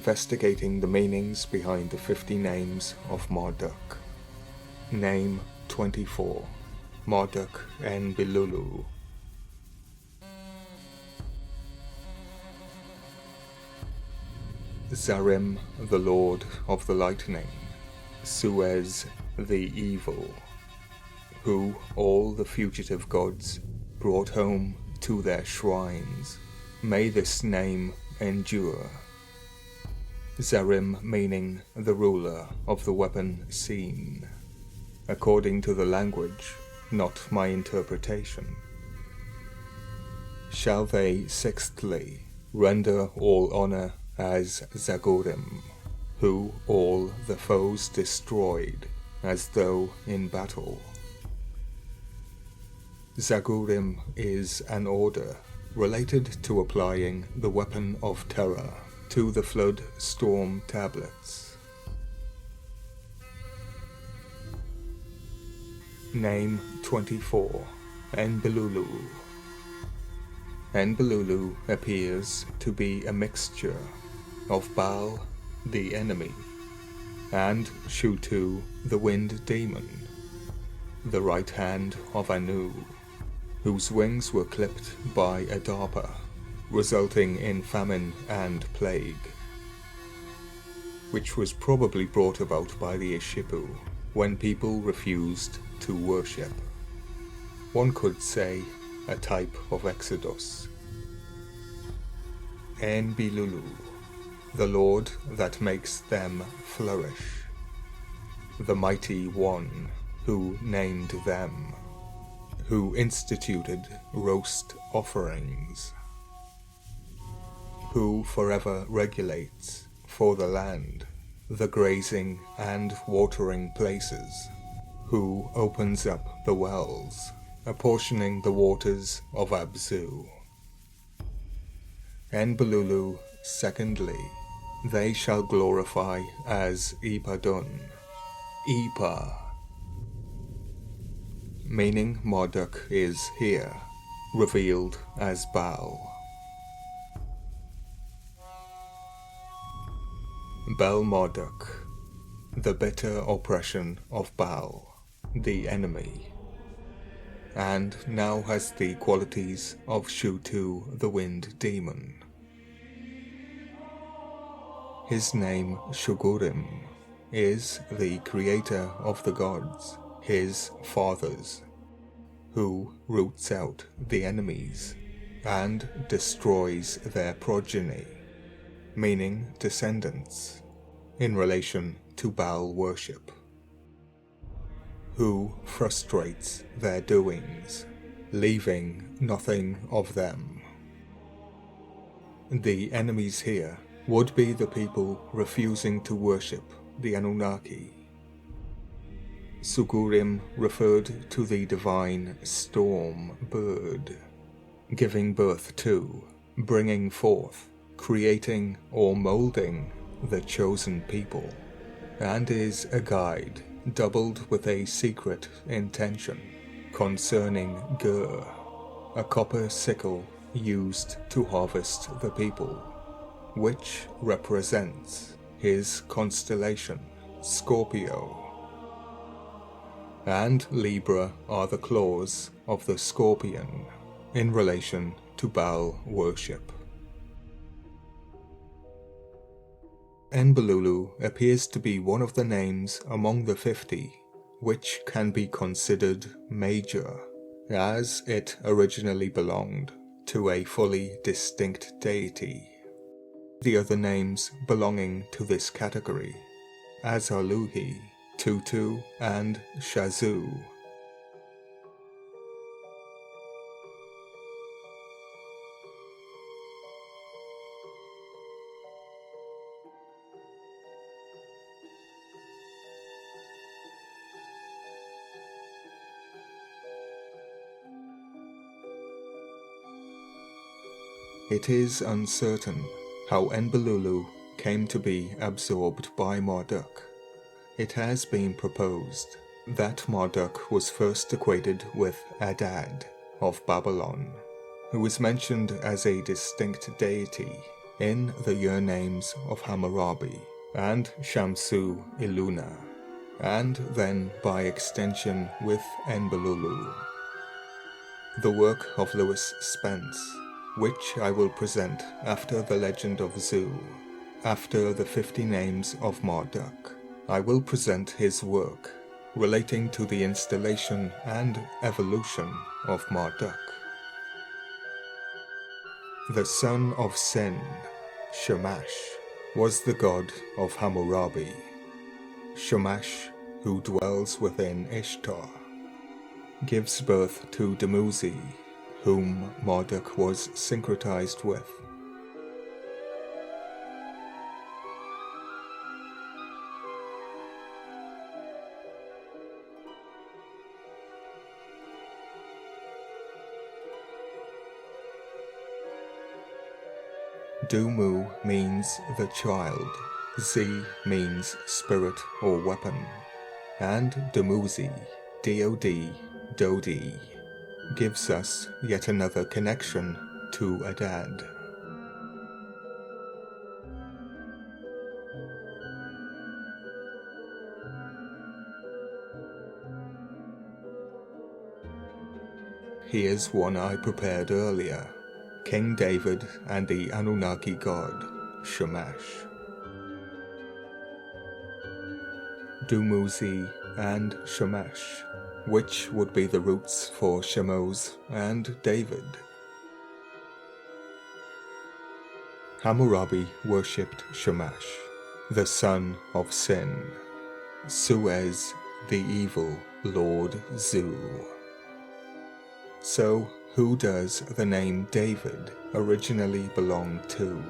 investigating the meanings behind the 50 names of Marduk. Name 24. Marduk ENBILULU. Zarim, the Lord of the Lightning. Suez, the Evil, who all the fugitive gods brought home to their shrines. May this name endure. Zarim meaning the ruler of the weapon scene, according to the language, not my interpretation. Shall they, sixthly, render all honor as Zagurim, who all the foes destroyed, as though in battle. Zagurim is an order related to applying the weapon of terror to the flood storm tablets. Name 24. ENBILULU. ENBILULU appears to be a mixture of Baal, the enemy, and Shutu, the wind demon, the right hand of Anu, whose wings were clipped by Adapa, resulting in famine and plague, which was probably brought about by the Ishipu when people refused to worship. One could say a type of Exodus. ENBILULU, the Lord that makes them flourish, the mighty one who named them, who instituted roast offerings, who forever regulates for the land the grazing and watering places, who opens up the wells, apportioning the waters of Abzu. ENBILULU, secondly, they shall glorify as Ipadun, Ipa, meaning Marduk is here, revealed as Baal. Bel Marduk, the bitter oppression of Baal, the enemy, and now has the qualities of Shutu, the wind demon. His name Shugurim is the creator of the gods, his fathers, who roots out the enemies and destroys their progeny, meaning descendants, in relation to Baal worship, who frustrates their doings, leaving nothing of them. The enemies here would be the people refusing to worship the Anunnaki. Sugurim referred to the divine storm bird, giving birth to, bringing forth, creating or molding the chosen people, and is a guide doubled with a secret intention concerning Gur, a copper sickle used to harvest the people, which represents his constellation Scorpio, and Libra are the claws of the scorpion in relation to Baal worship. ENBILULU appears to be one of the names among the 50 which can be considered major, as it originally belonged to a fully distinct deity. The other names belonging to this category, Azaluhi, Tutu, and Shazu. It is uncertain how ENBILULU came to be absorbed by Marduk. It has been proposed that Marduk was first equated with Adad of Babylon, who is mentioned as a distinct deity in the year names of Hammurabi and Shamsu Iluna, and then by extension with Enbilulu. The work of Lewis Spence, which I will present after the legend of Zu, after the 50 names of Marduk. I will present his work relating to the installation and evolution of Marduk. The son of Sin, Shamash, was the god of Hammurabi. Shamash, who dwells within Ishtar, gives birth to Dumuzi, whom Marduk was syncretized with. Dumu means the child, Z means spirit or weapon, and Dumuzi, D-O-D, Dodi, gives us yet another connection to Adad. Here's one I prepared earlier. King David and the Anunnaki god, Shamash. Dumuzi and Shamash, which would be the roots for Shemos and David. Hammurabi worshipped Shamash, the son of Sin, Suez, the evil Lord Zu. So, who does the name David originally belong to?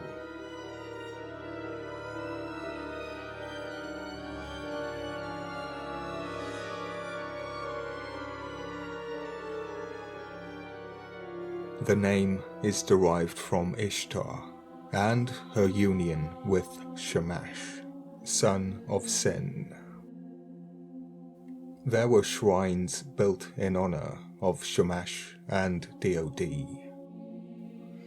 The name is derived from Ishtar and her union with Shamash, son of Sin. There were shrines built in honor of Shamash and Dod.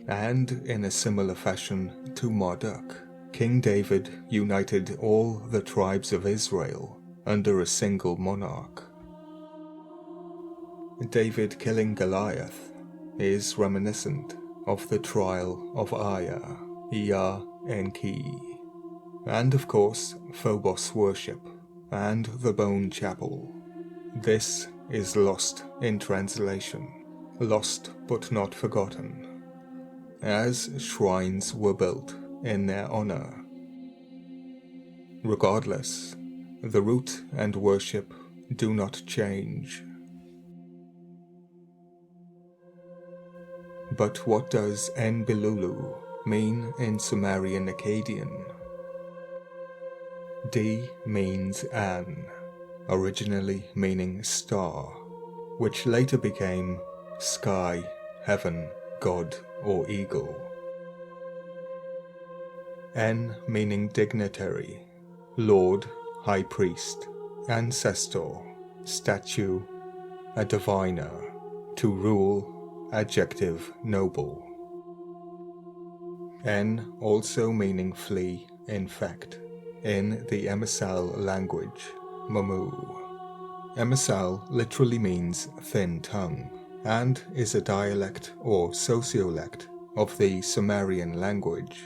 And in a similar fashion to Marduk, King David united all the tribes of Israel under a single monarch. David killing Goliath is reminiscent of the trial of Aya, Ea Enki, and of course Phobos worship and the Bone Chapel. This is lost in translation, lost but not forgotten, as shrines were built in their honor. Regardless, the root and worship do not change. But what does Enbilulu mean in Sumerian Akkadian? D means An, originally meaning star, which later became sky, heaven, god, or eagle. N meaning dignitary, lord, high priest, ancestor, statue, a diviner, to rule, adjective, noble. N also meaning flee, infect, in the Emissal language, Mamu. Emissal literally means thin tongue, and is a dialect or sociolect of the Sumerian language,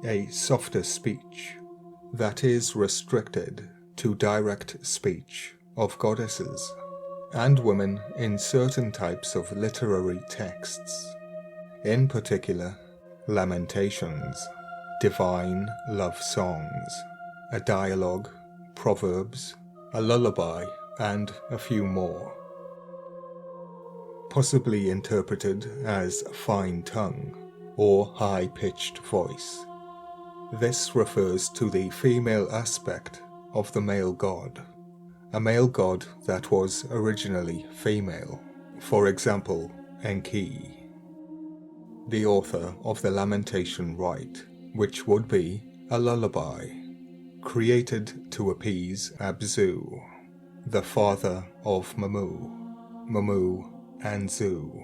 a softer speech that is restricted to direct speech of goddesses and women in certain types of literary texts, in particular lamentations, divine love songs, a dialogue, proverbs, a lullaby, and a few more. Possibly interpreted as fine tongue or high-pitched voice. This refers to the female aspect of the male god, a male god that was originally female, for example, Enki, the author of the lamentation rite, which would be a lullaby, created to appease Abzu, the father of Mamu and Zu.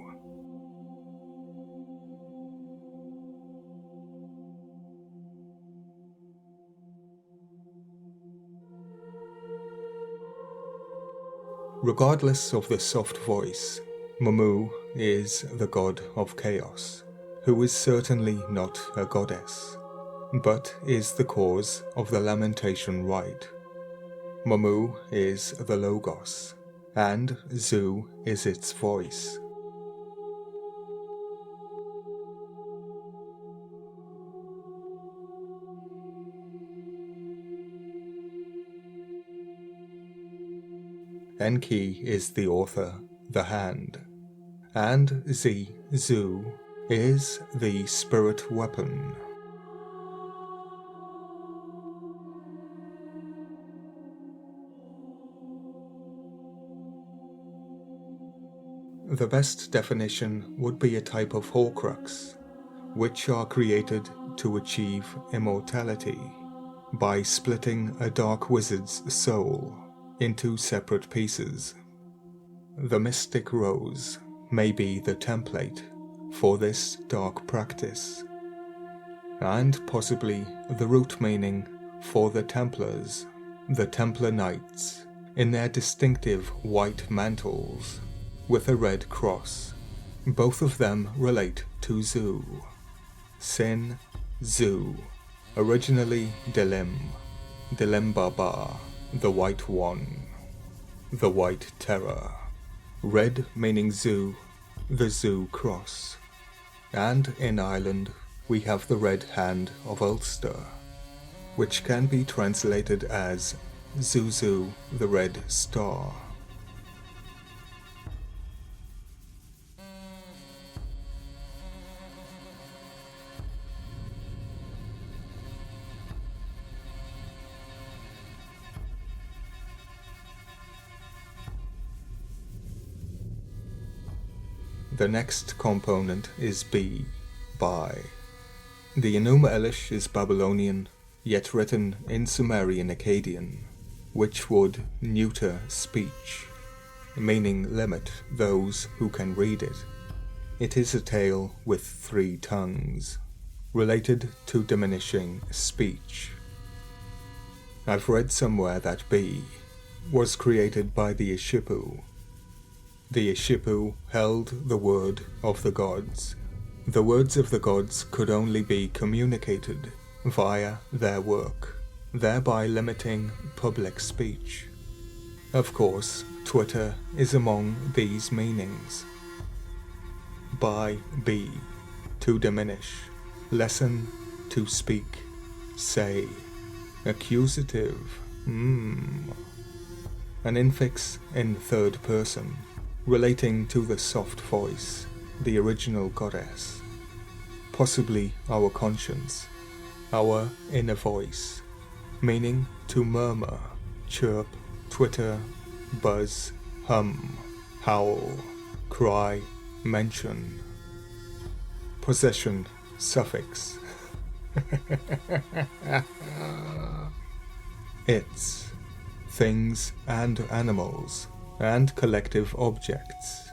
Regardless of the soft voice, Mummu is the god of chaos, who is certainly not a goddess, but is the cause of the lamentation rite. Mummu is the Logos, and Zu is its voice. Enki is the author, the hand, and Zu is the spirit weapon. The best definition would be a type of Horcrux, which are created to achieve immortality by splitting a dark wizard's soul into separate pieces. The mystic rose may be the template for this dark practice, and possibly the root meaning for the Templars, the Templar Knights, in their distinctive white mantles with a red cross. Both of them relate to Zu. Sin, Zu, originally Delim, Delim Baba, the White One, the White Terror. Red meaning Zu, the Zu cross. And in Ireland we have the Red Hand of Ulster, which can be translated as Zuzu, the Red Star. The next component is B, by. The Enuma Elish is Babylonian, yet written in Sumerian Akkadian, which would neuter speech, meaning limit those who can read it. It is a tale with 3 tongues, related to diminishing speech. I've read somewhere that B was created by the Ishipu. The Ishipu held the word of the gods. The words of the gods could only be communicated via their work, thereby limiting public speech. Of course, Twitter is among these meanings. By be, to diminish, lessen, to speak, say, accusative, an infix in third person, relating to the soft voice, the original goddess, possibly our conscience, our inner voice, meaning to murmur, chirp, twitter, buzz, hum, howl, cry, mention. Possession, suffix. It's, things and animals, and collective objects.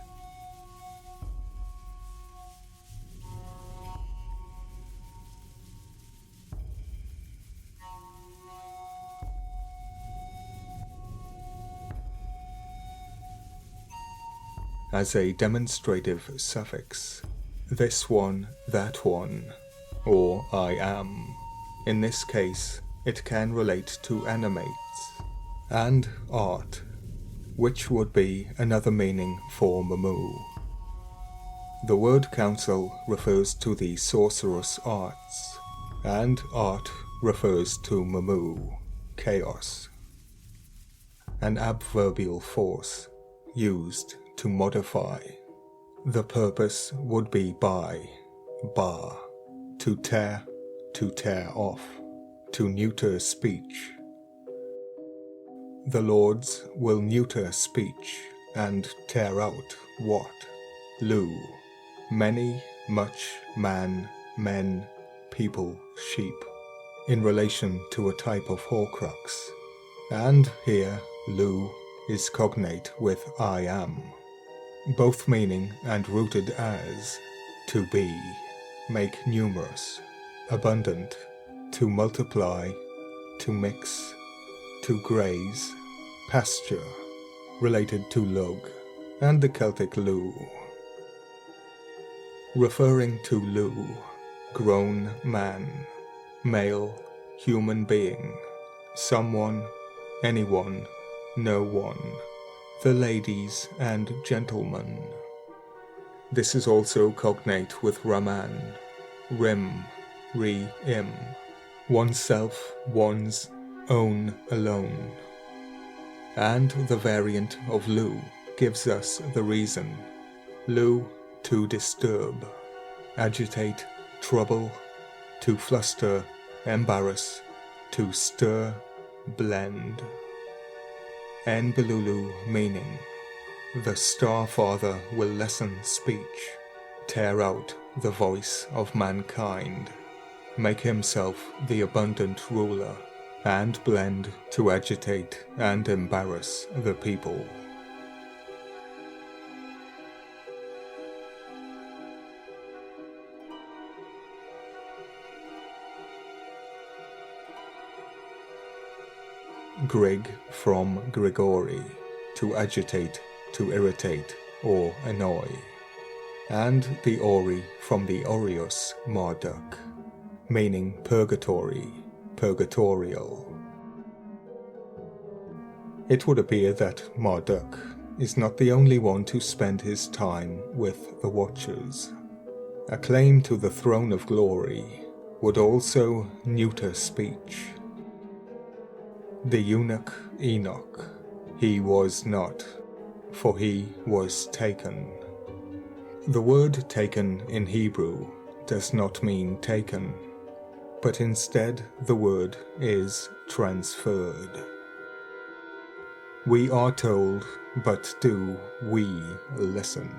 As a demonstrative suffix, this one, that one, or I am. In this case, it can relate to animates, and art, which would be another meaning for Mummu. The word council refers to the sorcerous arts, and art refers to Mummu, chaos. An adverbial force used to modify. The purpose would be by, bar, to tear off, to neuter speech. The lords will neuter speech and tear out what? Lu. Many, much, man, men, people, sheep, in relation to a type of Horcrux. And here, Lu is cognate with I am, both meaning and rooted as to be, make numerous, abundant, to multiply, to mix, to graze, pasture, related to Lug, and the Celtic Lu. Referring to Lu, grown man, male, human being, someone, anyone, no one, the ladies and gentlemen. This is also cognate with Raman, Rim, Im, oneself, one's own alone. And the variant of Lu gives us the reason. Lu, to disturb, agitate, trouble, to fluster, embarrass, to stir, blend. Enbilulu meaning, the Star Father will lessen speech, tear out the voice of mankind, make himself the abundant ruler, and blend to agitate and embarrass the people. Grig from Grigori, to agitate, to irritate, or annoy. And the Ori from the Orius Marduk, meaning purgatory, purgatorial. It would appear that Marduk is not the only one to spend his time with the Watchers. A claim to the throne of glory would also neuter speech. The eunuch Enoch, he was not, for he was taken. The word taken in Hebrew does not mean taken, but instead the word is transferred. We are told, but do we listen?